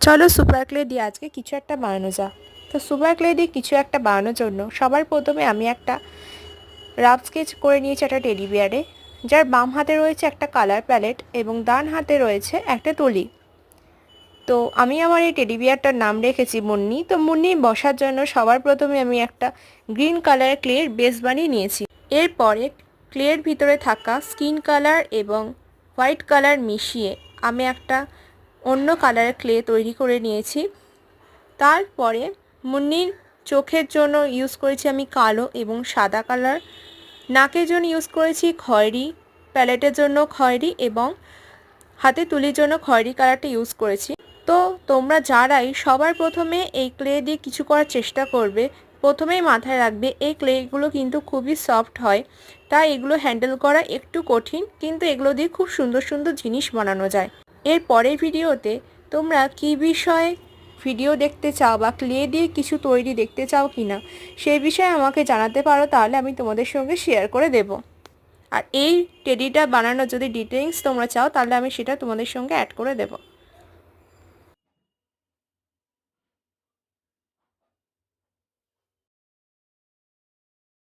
চলো super clay দিয়ে আজকে কিছু একটা বানানো যাক। তো সুপার ক্লে দিয়ে কিছু একটা বানানোর জন্য সবার প্রথমে আমি একটা রাফ স্কেচ করে নিয়েছি একটা টেডি বিয়ারে, যার বাম হাতে রয়েছে একটা কালার প্যালেট এবং ডান হাতে রয়েছে একটা তুলি। তো আমি আমার এই টেডি বিয়ারটার নাম রেখেছি মুন্নি। তো মুন্নি বসার জন্য সবার প্রথমে আমি একটা গ্রিন কালারের ক্লের বেস বানিয়ে নিয়েছি। এরপরে ক্লের ভিতরে থাকা স্কিন কালার এবং হোয়াইট কালার মিশিয়ে আমি একটা অন্য কালারের ক্লে তৈরি করে নিয়েছি। তারপরে মুন্নির চোখের জন্য ইউজ করেছি আমি কালো এবং সাদা কালার, নাকের জন্য ইউজ করেছি খয়েরি, প্যালেটের জন্য খয়েরি এবং হাতে তুলির জন্য খয়েরি কালারটা ইউজ করেছি। তো তোমরা যারাই সবার প্রথমে এই ক্লে দিয়ে কিছু করার চেষ্টা করবে, প্রথমেই মাথায় রাখবে এই ক্লেগুলো কিন্তু খুবই সফট হয়, তাই এগুলো হ্যান্ডেল করা একটু কঠিন, কিন্তু এগুলো দিয়ে খুব সুন্দর সুন্দর জিনিস বানানো যায়। এর পরের ভিডিওতে তোমরা কী বিষয়ে ভিডিও দেখতে চাও বা ক্লে দিয়ে কিছু তৈরি দেখতে চাও কিনা সেই বিষয়ে আমাকে জানাতে পারো, তাহলে আমি তোমাদের সঙ্গে শেয়ার করে দেব। আর এই টেডিটা বানানোর যদি ডিটেইলস তোমরা চাও তাহলে আমি সেটা তোমাদের সঙ্গে অ্যাড করে দেবো।